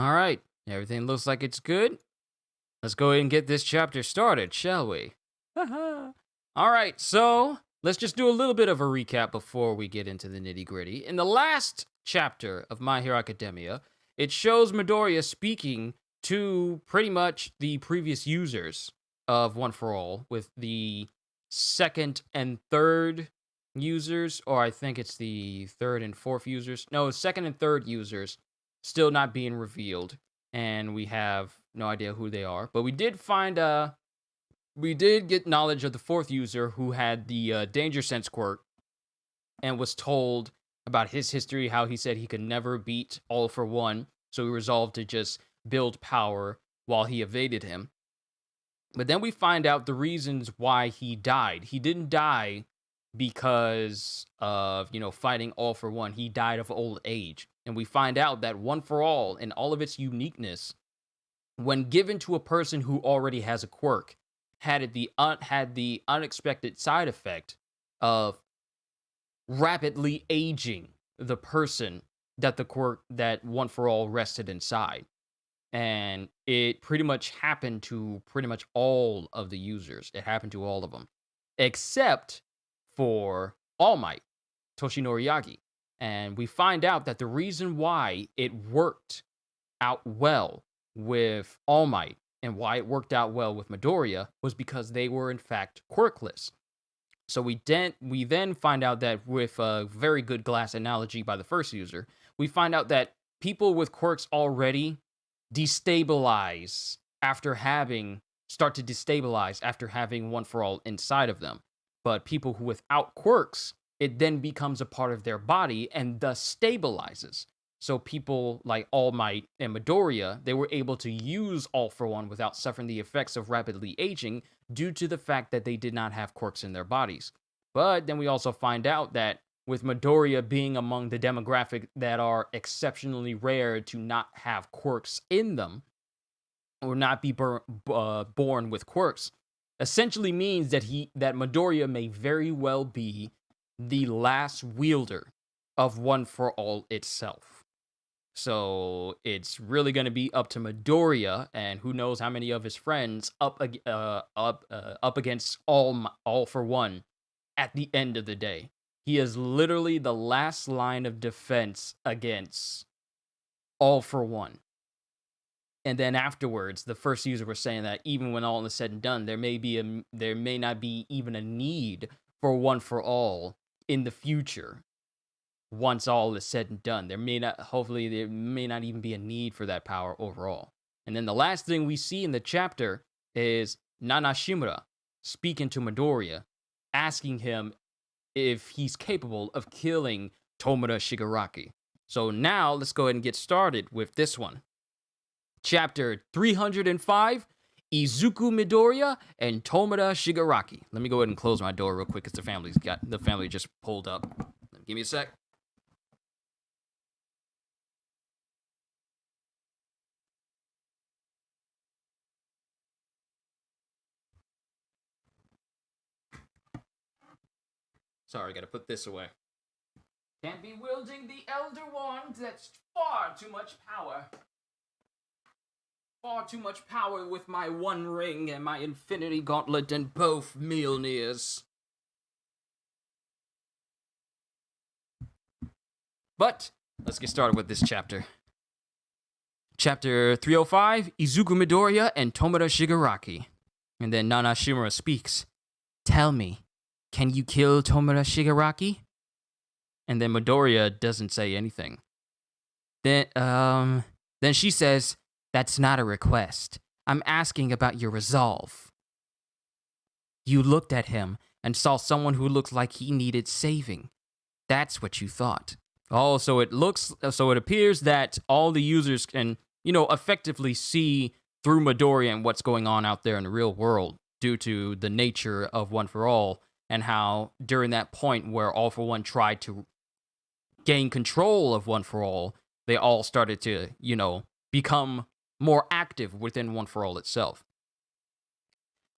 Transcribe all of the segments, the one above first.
All right, everything looks like it's good. Let's go ahead and get this chapter started, shall we? All right, so let's just do a little bit of a recap before we get into the nitty gritty. In the last chapter of My Hero Academia, it shows Midoriya speaking to pretty much the previous users of One for All, with the second and third users, or I think it's the third and fourth users. No, second and third users still not being revealed, and we have no idea who they are. But we did get knowledge of the fourth user who had the danger sense quirk and was told about his history, how he said he could never beat All for One, so he resolved to just build power while he evaded him. But then we find out the reasons why he died. He didn't die because of, fighting All for One. He died of old age. And we find out that One for All, in all of its uniqueness, when given to a person who already has a quirk, had the unexpected side effect of rapidly aging the person that the quirk that One for All rested inside. And it pretty much happened to pretty much all of the users. It happened to all of them, except for All Might, Toshinori Yagi. And we find out that the reason why it worked out well with All Might and why it worked out well with Midoriya was because they were in fact quirkless. So we then find out that with a very good glass analogy by the first user, we find out that people with quirks already start to destabilize after having One for All inside of them. But people who without quirks, it then becomes a part of their body and thus stabilizes. So people like All Might and Midoriya, they were able to use All for One without suffering the effects of rapidly aging due to the fact that they did not have quirks in their bodies. But then we also find out that with Midoriya being among the demographic that are exceptionally rare to not have quirks in them, or not be born with quirks, essentially means that Midoriya may very well be the last wielder of One for All itself. So it's really going to be up to Midoriya and who knows how many of his friends up against All for One at the end of the day. He is literally the last line of defense against All for One. And then afterwards, the first user was saying that even when all is said and done, there may not be even a need for One for All in the future. Once all is said and done, there may not even be a need for that power overall. And then the last thing we see in the chapter is Nana Shimura speaking to Midoriya, asking him if he's capable of killing Tomura Shigaraki. So now let's go ahead and get started with this one. Chapter 305, Izuku Midoriya and Tomura Shigaraki. Let me go ahead and close my door real quick because the family just pulled up. Give me a sec. Sorry, gotta put this away. Can't be wielding the Elder Wand, that's far too much power. Far too much power with my One Ring and my Infinity Gauntlet and both Mjolnirs. But, let's get started with this chapter. Chapter 305, Izuku Midoriya and Tomura Shigaraki. And then Nana Shimura speaks. Tell me, can you kill Tomura Shigaraki? And then Midoriya doesn't say anything. Then she says, that's not a request. I'm asking about your resolve. You looked at him and saw someone who looked like he needed saving. That's what you thought. Oh, so it appears that all the users can, effectively see through Midoriya and what's going on out there in the real world due to the nature of One for All and how during that point where All for One tried to gain control of One for All, they all started to, become more active within One for All itself.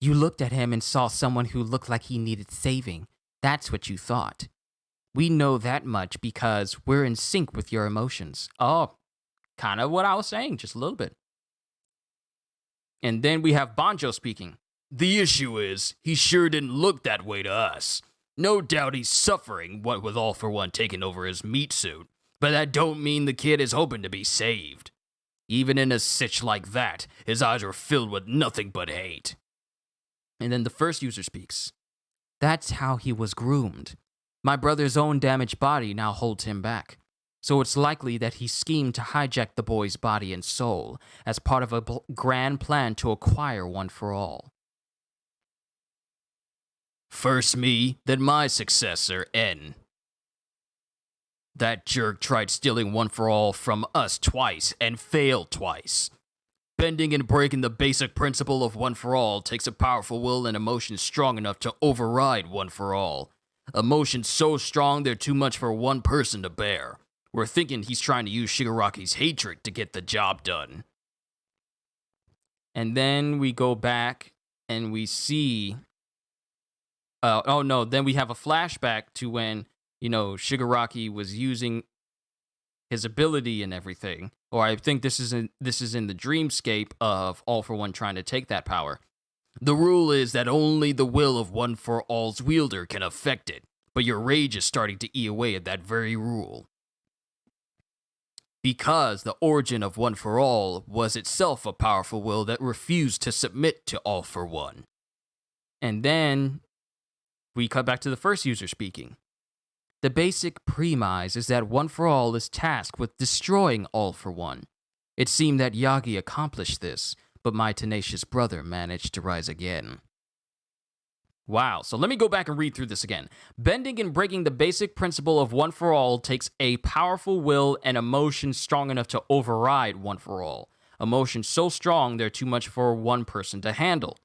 You looked at him and saw someone who looked like he needed saving. That's what you thought. We know that much because we're in sync with your emotions. Oh, Kind of what I was saying, just a little bit. And then we have Banjo speaking. The issue is, he sure didn't look that way to us. No doubt he's suffering, what with All for One taking over his meat suit, but that don't mean the kid is hoping to be saved. Even in a sitch like that, his eyes are filled with nothing but hate. And then the first user speaks. That's how he was groomed. My brother's own damaged body now holds him back. So it's likely that he schemed to hijack the boy's body and soul as part of a grand plan to acquire One for All. First me, then my successor, N. That jerk tried stealing One for All from us twice and failed twice. Bending and breaking the basic principle of One for All takes a powerful will and emotion strong enough to override One for All. Emotions so strong they're too much for one person to bear. We're thinking he's trying to use Shigaraki's hatred to get the job done. And then we go back and we see... then we have a flashback to when, Shigaraki was using his ability and everything. Or I think this is in the dreamscape of All for One trying to take that power. The rule is that only the will of One for All's wielder can affect it, but your rage is starting to eat away at that very rule. Because the origin of One for All was itself a powerful will that refused to submit to All for One. And then we cut back to the first user speaking. The basic premise is that One for All is tasked with destroying All for One. It seemed that Yagi accomplished this, but my tenacious brother managed to rise again. Wow, so let me go back and read through this again. Bending and breaking the basic principle of One for All takes a powerful will and emotion strong enough to override One for All. Emotions so strong they're too much for one person to handle.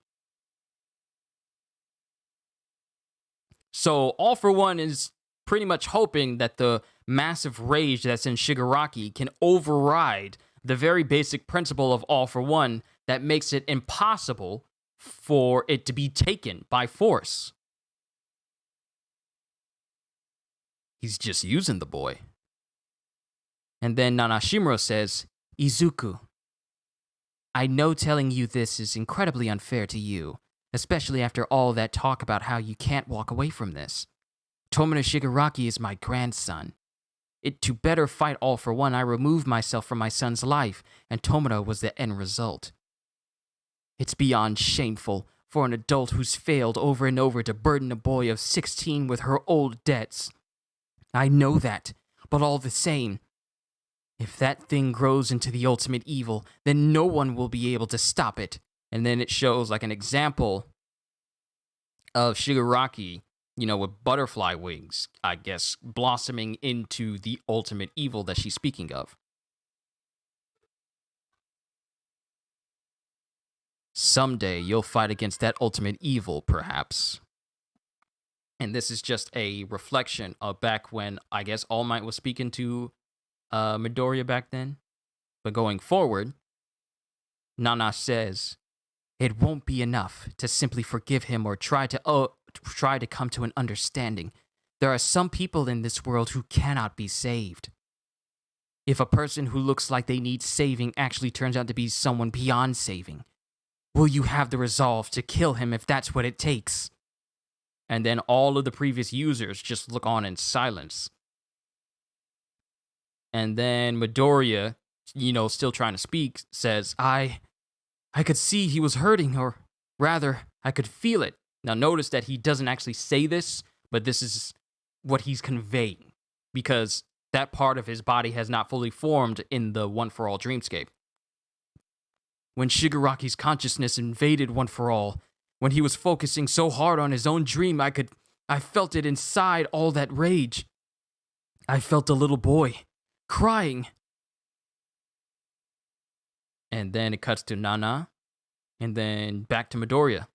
So All for One is pretty much hoping that the massive rage that's in Shigaraki can override the very basic principle of All for One that makes it impossible for it to be taken by force. He's just using the boy. And then Nana Shimura says, Izuku, I know telling you this is incredibly unfair to you, especially after all that talk about how you can't walk away from this. Tomino Shigaraki is my grandson. To better fight All for One, I removed myself from my son's life, and Tomino was the end result. It's beyond shameful for an adult who's failed over and over to burden a boy of 16 with her old debts. I know that, but all the same, if that thing grows into the ultimate evil, then no one will be able to stop it. And then it shows like an example of Shigaraki, with butterfly wings, I guess, blossoming into the ultimate evil that she's speaking of. Someday you'll fight against that ultimate evil, perhaps. And this is just a reflection of back when, I guess, All Might was speaking to Midoriya back then. But going forward, Nana says, it won't be enough to simply forgive him or try to come to an understanding. There are some people in this world who cannot be saved. If a person who looks like they need saving actually turns out to be someone beyond saving, will you have the resolve to kill him if that's what it takes? And then all of the previous users just look on in silence. And then Midoriya, still trying to speak, says, I could see he was hurting, or rather, I could feel it. Now notice that he doesn't actually say this, but this is what he's conveying, because that part of his body has not fully formed in the One for All dreamscape. When Shigaraki's consciousness invaded One for All, when he was focusing so hard on his own dream, I felt it inside, all that rage. I felt a little boy crying. And then it cuts to Nana, and then back to Midoriya.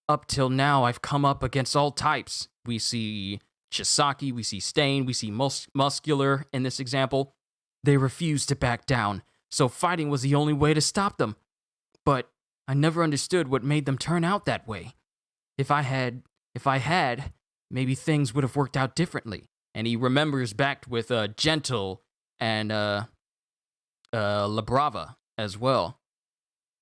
Up till now, I've come up against all types. We see Chisaki, we see Stain, we see Muscular in this example. They refused to back down, so fighting was the only way to stop them. But I never understood what made them turn out that way. If I had, maybe things would have worked out differently. And he remembers back with Gentle and La Brava as well.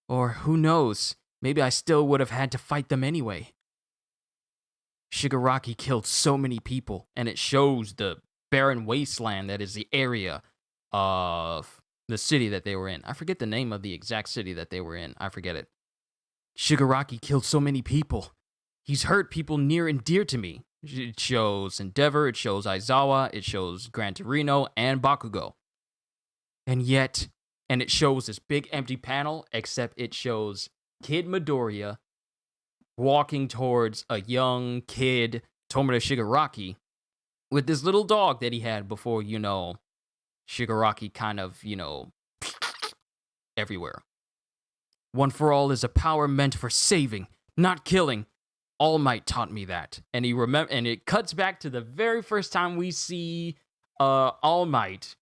Or who knows, maybe I still would have had to fight them anyway. Shigaraki killed so many people, and it shows the barren wasteland that is the area of the city that they were in. I forget the name of the exact city that they were in. I forget it. Shigaraki killed so many people. He's hurt people near and dear to me. It shows Endeavor, it shows Aizawa, it shows Gran Torino, and Bakugo. And yet, and it shows this big empty panel, except it shows Kid Midoriya walking towards a young kid, Tomura Shigaraki, with this little dog that he had before, Shigaraki kind of, everywhere. One for All is a power meant for saving, not killing. All Might taught me that. And and it cuts back to the very first time we see All Might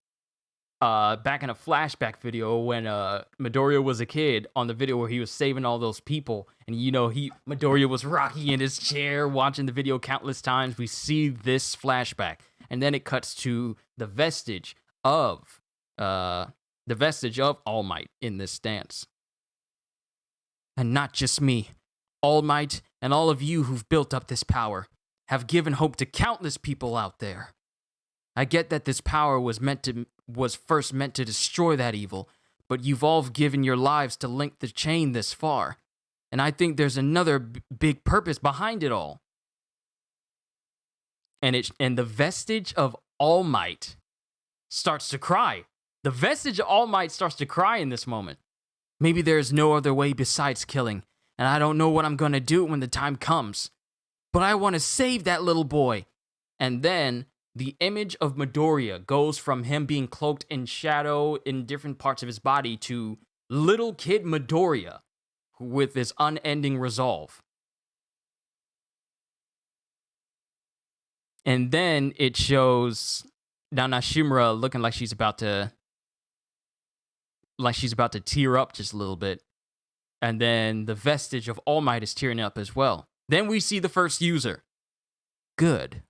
back in a flashback video when Midoriya was a kid, on the video where he was saving all those people, and Midoriya was rocking in his chair watching the video countless times. We see this flashback, and then it cuts to the vestige of All Might in this stance. And not just me, All Might and all of you who've built up this power have given hope to countless people out there. I get that this power was first meant to destroy that evil, but you've all given your lives to link the chain this far. And I think there's another big purpose behind it all. And the vestige of All Might starts to cry. The vestige of All Might starts to cry in this moment. Maybe there's no other way besides killing, and I don't know what I'm gonna do when the time comes. But I want to save that little boy. And then the image of Midoriya goes from him being cloaked in shadow in different parts of his body to little kid Midoriya with this unending resolve. And then it shows Nana Shimura looking like she's about to tear up just a little bit. And then the vestige of All Might is tearing up as well. Then we see the first user. Good.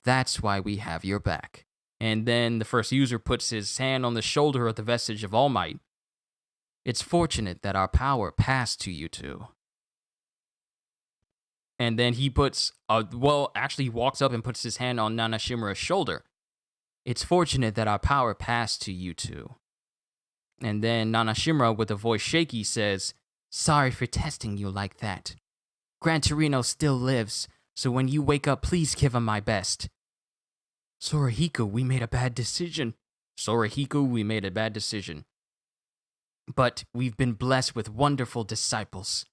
That's why we have your back. And then the first user puts his hand on the shoulder of the vestige of All Might. It's fortunate that our power passed to you two. And then he walks up and puts his hand on Nana Shimura's shoulder. It's fortunate that our power passed to you two. And then Nana Shimura, with a voice shaky, says, sorry for testing you like that. Gran Torino still lives, so when you wake up, please give him my best. Sorahiko, we made a bad decision. But we've been blessed with wonderful disciples.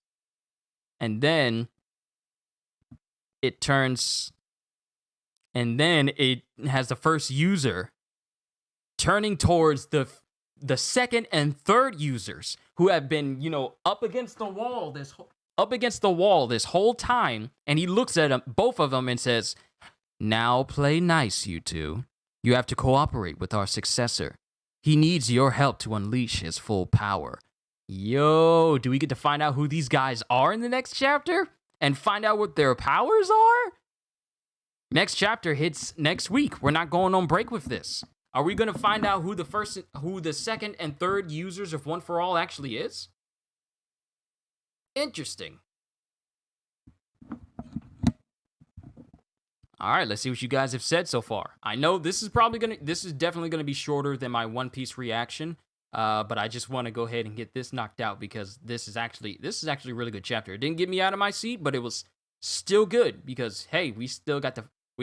And then it has the first user turning towards the second and third users who have been, up against the wall this whole time, and he looks at both of them and says, now play nice, you two. You have to cooperate with our successor. He needs your help to unleash his full power. Yo, do we get to find out who these guys are in the next chapter? And find out what their powers are? Next chapter hits next week. We're not going on break with this. Are we going to find out who the second and third users of One for All actually is? Interesting. All right, let's see what you guys have said so far. I know this is definitely gonna be shorter than my One Piece reaction, but I just want to go ahead and get this knocked out because this is actually a really good chapter. It didn't get me out of my seat, but it was still good because hey, we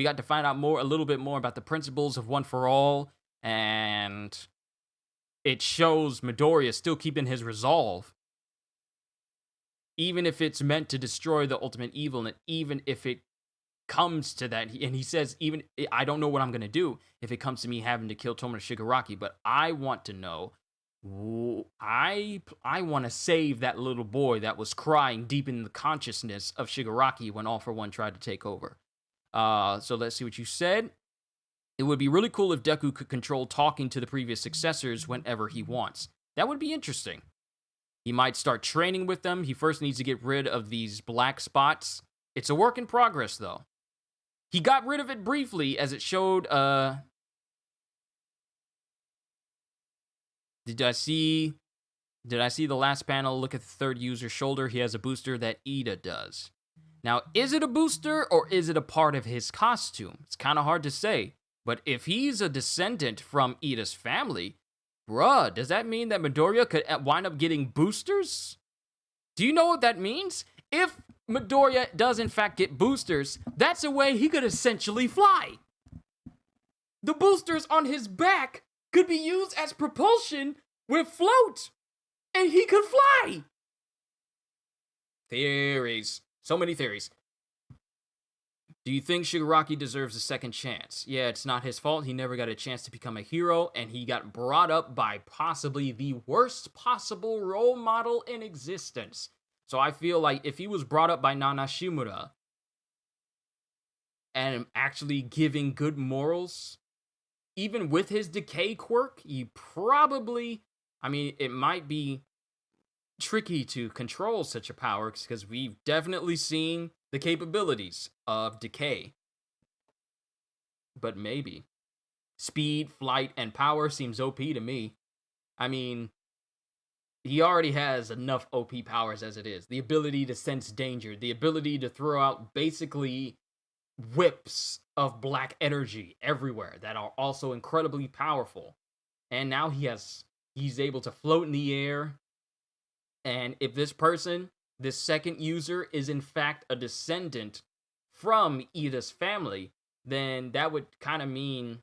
got to find out a little bit more about the principles of One for All, and it shows Midoriya still keeping his resolve, even if it's meant to destroy the ultimate evil, and even if it comes to that, and he says, even I don't know what I'm gonna do if it comes to me having to kill Tomura Shigaraki, but I want to know, I want to save that little boy that was crying deep in the consciousness of Shigaraki when All for One tried to take over. So let's see what you said. It would be really cool if Deku could control talking to the previous successors whenever he wants. That would be interesting. He might start training with them. He first needs to get rid of these black spots. It's a work in progress, though. He got rid of it briefly, as it showed, did Did I see the last panel? Look at the third user's shoulder. He has a booster that Ida does. Now, is it a booster or is it a part of his costume? It's kind of hard to say. But if he's a descendant from Ida's family, bruh, does that mean that Midoriya could wind up getting boosters? Do you know what that means? If Midoriya does in fact get boosters, that's a way he could essentially fly. The boosters on his back could be used as propulsion with float, and he could fly. Theories. So many theories. Do you think Shigaraki deserves a second chance? Yeah, it's not his fault. He never got a chance to become a hero, and he got brought up by possibly the worst possible role model in existence. So I feel like if he was brought up by Nana Shimura and actually giving good morals, even with his decay quirk, he probably, it might be tricky to control such a power because we've definitely seen the capabilities of decay. But maybe. Speed, flight, and power seems OP to me. He already has enough OP powers as it is. The ability to sense danger, the ability to throw out basically whips of black energy everywhere that are also incredibly powerful. And now he's able to float in the air. And if this second user, is in fact a descendant from Ida's family, then that would kind of mean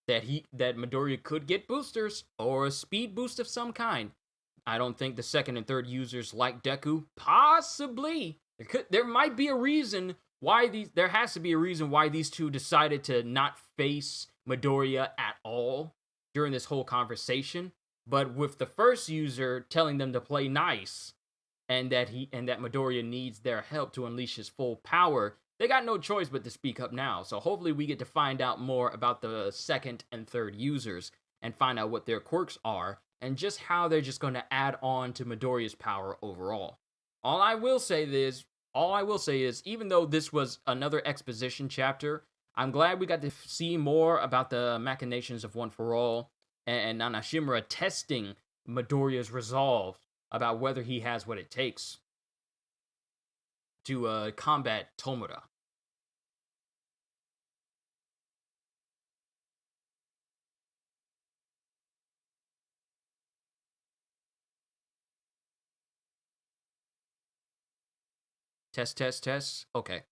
that Midoriya could get boosters or a speed boost of some kind. I don't think the second and third users like Deku. Possibly. There might be a reason why there has to be a reason why these two decided to not face Midoriya at all during this whole conversation. But with the first user telling them to play nice and that Midoriya needs their help to unleash his full power, they got no choice but to speak up now. So hopefully we get to find out more about the second and third users and find out what their quirks are and just how they're just going to add on to Midoriya's power overall. All I will say is, even though this was another exposition chapter, I'm glad we got to see more about the machinations of One For All and Nana Shimura testing Midoriya's resolve about whether he has what it takes to combat Tomura. Test. Okay.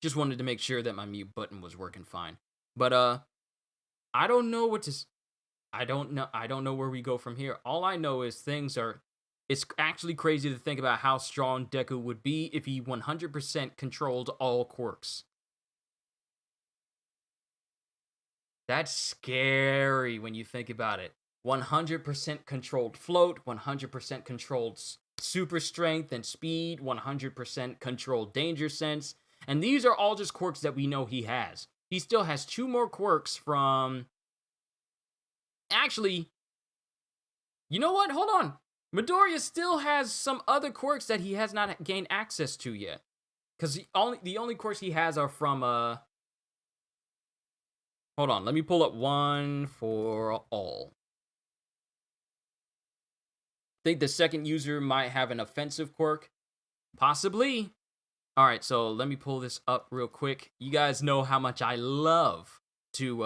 Just wanted to make sure that my mute button was working fine. But I don't know what to I don't know where we go from here. All I know is it's actually crazy to think about how strong Deku would be if he 100% controlled all quirks. That's scary when you think about it. 100% controlled float, 100% controlled super strength and speed, 100% controlled danger sense. And these are all just quirks that we know he has. He still has 2 more quirks from... Actually, you know what? Hold on. Midoriya still has some other quirks that he has not gained access to yet. Because the only quirks he has are from... Hold on, let me pull up One For All. Think the second user might have an offensive quirk? Possibly. Alright, so let me pull this up real quick. You guys know how much I love to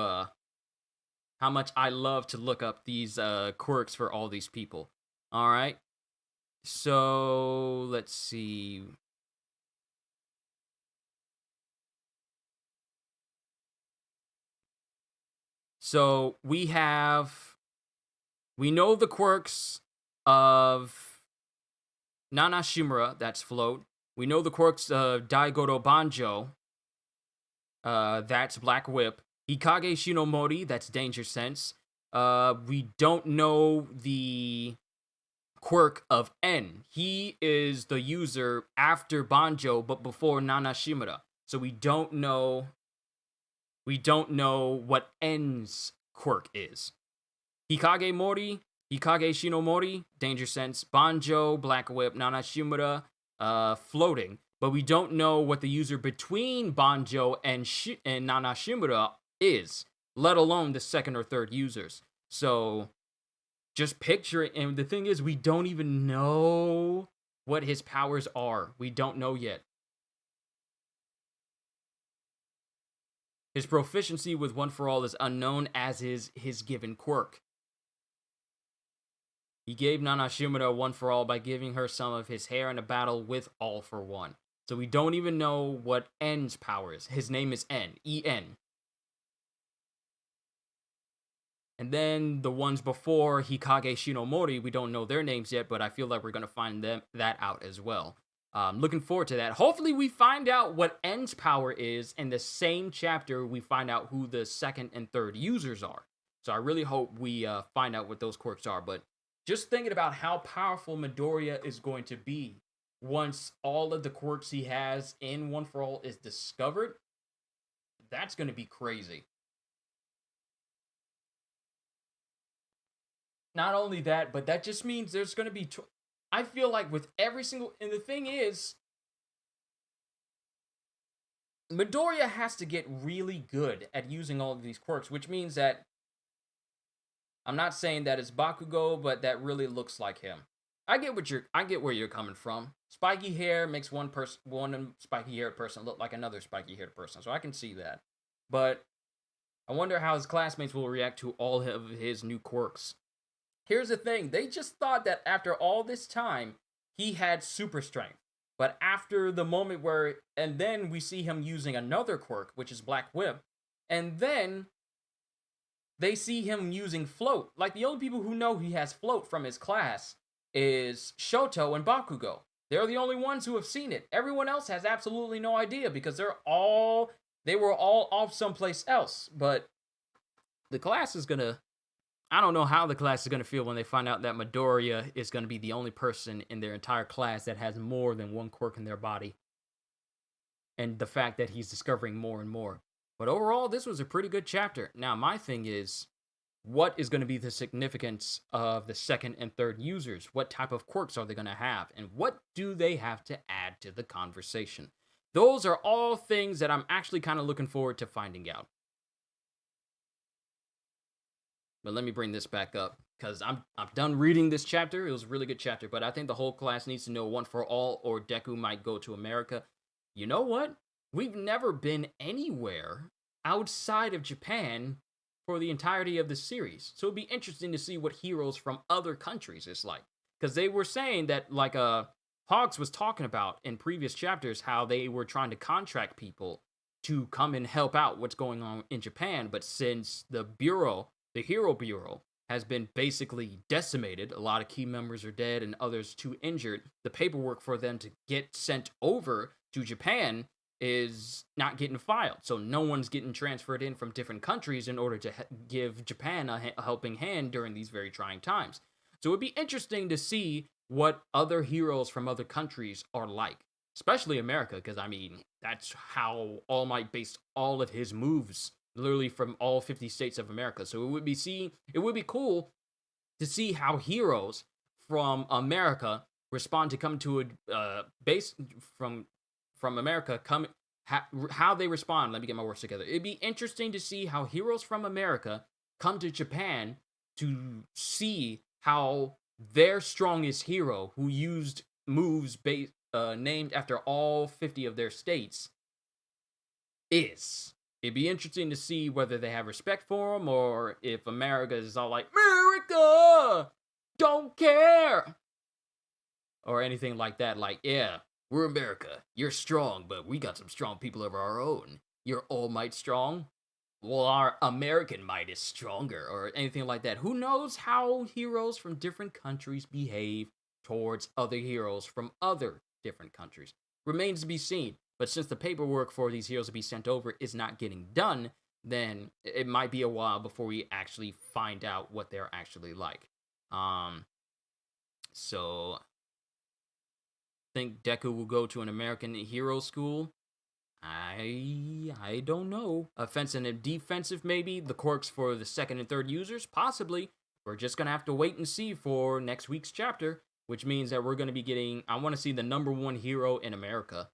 look up these quirks for all these people. Alright. So let's see. So we know the quirks of Nana Shimura, that's float. We know the quirks of Daigoro Banjo, that's Black Whip. Hikage Shinomori, that's Danger Sense. We don't know the quirk of N. He is the user after Banjo, but before Nana Shimura. So we don't know what N's quirk is. Hikage Shinomori, Danger Sense. Banjo, Black Whip. Nana Shimura, floating. but we don't know what the user between Banjo and Nana Shimura is, let alone the second or third users. So just picture it. And the thing is, we don't even know what his powers are. We don't know yet. His proficiency with One For All is unknown, as is his given quirk. He gave Nana Shimura One For All by giving her some of his hair in a battle with All For One. So we don't even know what N's power is. His name is N, E-N. And then the ones before Hikage Shinomori, we don't know their names yet, but I feel like we're going to find that out as well. Looking forward to that. Hopefully we find out what N's power is in the same chapter we find out who the second and third users are. So I really hope we find out what those quirks are. But just thinking about how powerful Midoriya is going to be once all of the quirks he has in One For All is discovered, that's going to be crazy. Not only that, but that just means there's going to be... I feel like with every single... And the thing is, Midoriya has to get really good at using all of these quirks, which means that... I'm not saying that it's Bakugo, but that really looks like him. I get where you're coming from. Spiky hair makes one spiky-haired person look like another spiky-haired person, so I can see that. But I wonder how his classmates will react to all of his new quirks. Here's the thing, they just thought that after all this time, he had super strength. But after the moment where, and then we see him using another quirk, which is Black Whip, and then they see him using Float. Like, the only people who know he has Float from his class is Shoto and Bakugo. They're the only ones who have seen it. Everyone else has absolutely no idea because they were all off someplace else. But the class is gonna... I don't know how the class is going to feel when they find out that Midoriya is going to be the only person in their entire class that has more than one quirk in their body. And the fact that he's discovering more and more. But overall, this was a pretty good chapter. Now, my thing is, what is going to be the significance of the second and third users? What type of quirks are they going to have? And what do they have to add to the conversation? Those are all things that I'm actually kind of looking forward to finding out. But let me bring this back up, because I'm done reading this chapter. It was a really good chapter, but I think the whole class needs to know One For All, or Deku might go to America. You know what? We've never been anywhere outside of Japan for the entirety of the series. So it'd be interesting to see what heroes from other countries is like. Because they were saying that, like, Hawks was talking about in previous chapters, how they were trying to contract people to come and help out what's going on in Japan. But since the Hero Bureau has been basically decimated, a lot of key members are dead and others too injured, the paperwork for them to get sent over to Japan is not getting filed. So no one's getting transferred in from different countries in order to give Japan a helping hand during these very trying times. So it'd be interesting to see what other heroes from other countries are like, especially America, because, I mean, that's how All Might based all of his moves, literally from all 50 states of America. So it would be cool to see how heroes from America respond to come to a base from America, how they respond. Let me get my words together. It'd be interesting to see how heroes from America come to Japan to see how their strongest hero, who used moves named after all 50 of their states, is. It'd be interesting to see whether they have respect for him, or if America is all like, America! Don't care! Or anything like that, like, yeah, we're America. You're strong, but we got some strong people of our own. You're All Might strong? Well, our American might is stronger, or anything like that. Who knows how heroes from different countries behave towards other heroes from other different countries? Remains to be seen. But since the paperwork for these heroes to be sent over is not getting done, then it might be a while before we actually find out what they're actually like. So I think Deku will go to an American hero school. I don't know. Offensive and defensive, maybe. The quirks for the second and third users, possibly. We're just going to have to wait and see for next week's chapter, which means that we're going to be getting... I want to see the #1 hero in America.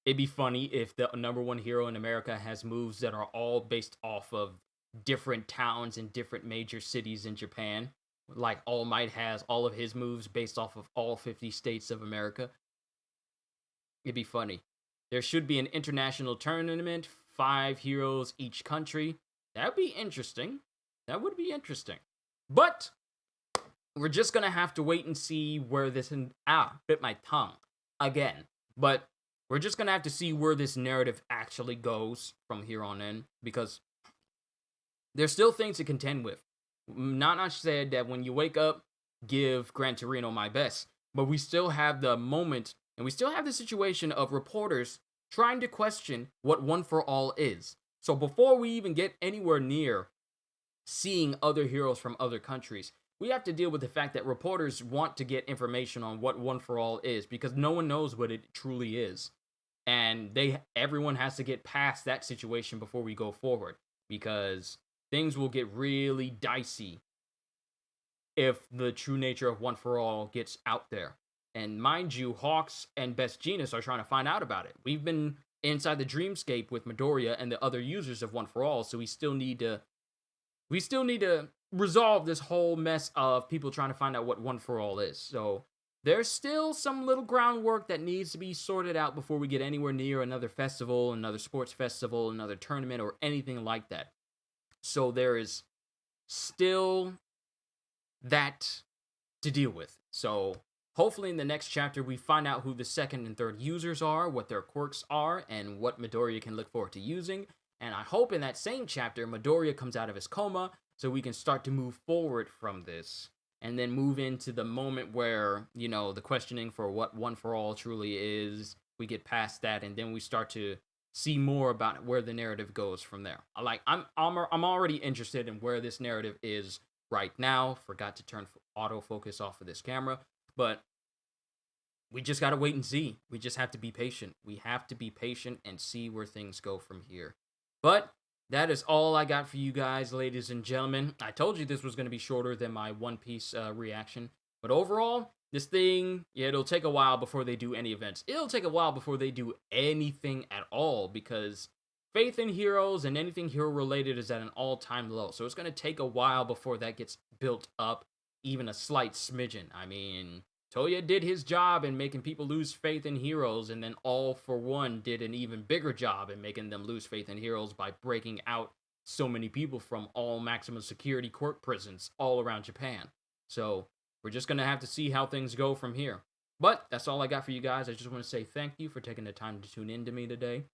It'd be funny if the number one hero in America has moves that are all based off of different towns and different major cities in Japan. Like All Might has all of his moves based off of all 50 states of America. It'd be funny. There should be an international tournament, 5 heroes each country. That'd be interesting. That would be interesting. But we're just gonna have to wait and see where this bit my tongue again. But we're just gonna have to see where this narrative actually goes from here on in, because there's still things to contend with. Nana said that when you wake up, give Gran Torino my best. But we still have the moment, and we still have the situation of reporters trying to question what One for All is. So before we even get anywhere near seeing other heroes from other countries, we have to deal with the fact that reporters want to get information on what One for All is, because no one knows what it truly is. And everyone has to get past that situation before we go forward, because things will get really dicey if the true nature of One for All gets out there. And mind you, Hawks and Vestiges are trying to find out about it. We've been inside the dreamscape with Midoriya and the other users of One for All, so we still need to resolve this whole mess of people trying to find out what One for All is. So there's still some little groundwork that needs to be sorted out before we get anywhere near another festival, another sports festival, another tournament, or anything like that. So there is still that to deal with. So hopefully in the next chapter we find out who the second and third users are, what their quirks are, and what Midoriya can look forward to using. And I hope in that same chapter Midoriya comes out of his coma so we can start to move forward from this. And then move into the moment where, the questioning for what One for All truly is. We get past that, and then we start to see more about where the narrative goes from there. I'm already interested in where this narrative is right now. Forgot to turn autofocus off of this camera, but we just gotta wait and see. We just have to be patient. We have to be patient and see where things go from here. But that is all I got for you guys, ladies and gentlemen. I told you this was going to be shorter than my One Piece reaction. But overall, this thing, it'll take a while before they do any events. It'll take a while before they do anything at all, because faith in heroes and anything hero-related is at an all-time low. So it's going to take a while before that gets built up, even a slight smidgen. I mean, Toya did his job in making people lose faith in heroes, and then All for One did an even bigger job in making them lose faith in heroes by breaking out so many people from all maximum security court prisons all around Japan. So we're just going to have to see how things go from here. But that's all I got for you guys. I just want to say thank you for taking the time to tune in to me today.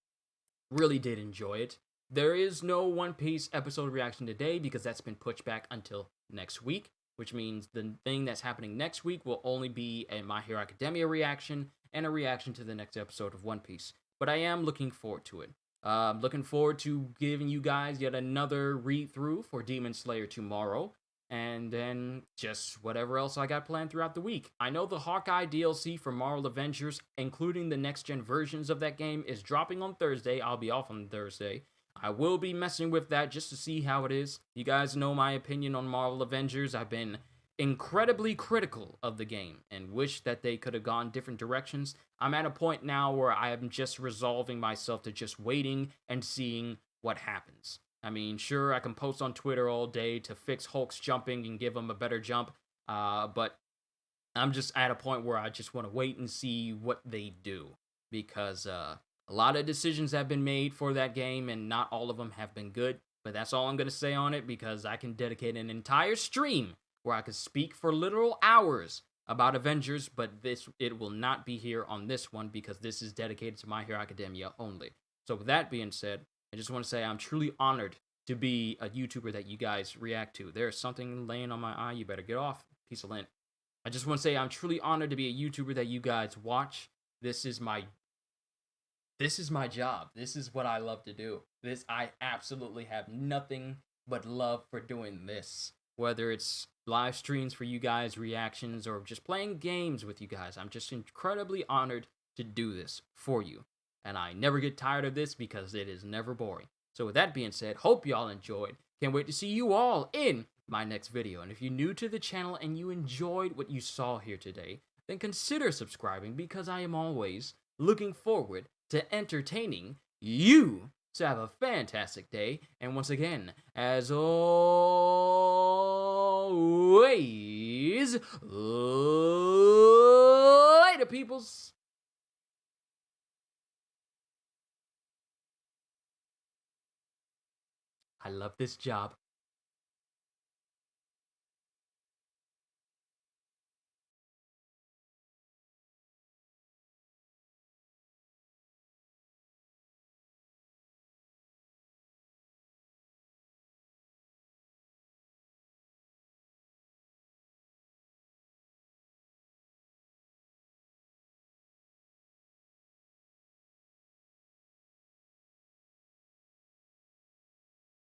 Really did enjoy it. There is no One Piece episode reaction today because that's been pushed back until next week, which means the thing that's happening next week will only be a My Hero Academia reaction and a reaction to the next episode of One Piece. But I am looking forward to it. Looking forward to giving you guys yet another read-through for Demon Slayer tomorrow, and then just whatever else I got planned throughout the week. I know the Hawkeye DLC for Marvel Avengers, including the next-gen versions of that game, is dropping on Thursday. I'll be off on Thursday. I will be messing with that just to see how it is. You guys know my opinion on Marvel Avengers. I've been incredibly critical of the game and wish that they could have gone different directions. I'm at a point now where I am just resolving myself to just waiting and seeing what happens. I mean, sure, I can post on Twitter all day to fix Hulk's jumping and give him a better jump, but I'm just at a point where I just want to wait and see what they do, because a lot of decisions have been made for that game, and not all of them have been good. But that's all I'm going to say on it, because I can dedicate an entire stream where I could speak for literal hours about Avengers, but it will not be here on this one, because this is dedicated to My Hero Academia only. So with that being said, I just want to say I'm truly honored to be a YouTuber that you guys react to. There's something laying on my eye. You better get off. Piece of lint. I just want to say I'm truly honored to be a YouTuber that you guys watch. This is my job. This is what I love to do. I absolutely have nothing but love for doing this. Whether it's live streams for you guys, reactions, or just playing games with you guys, I'm just incredibly honored to do this for you. And I never get tired of this because it is never boring. So with that being said, hope y'all enjoyed. Can't wait to see you all in my next video. And if you're new to the channel and you enjoyed what you saw here today, then consider subscribing, because I am always looking forward to entertaining you. So have a fantastic day. And once again, as always, later, peoples. I love this job.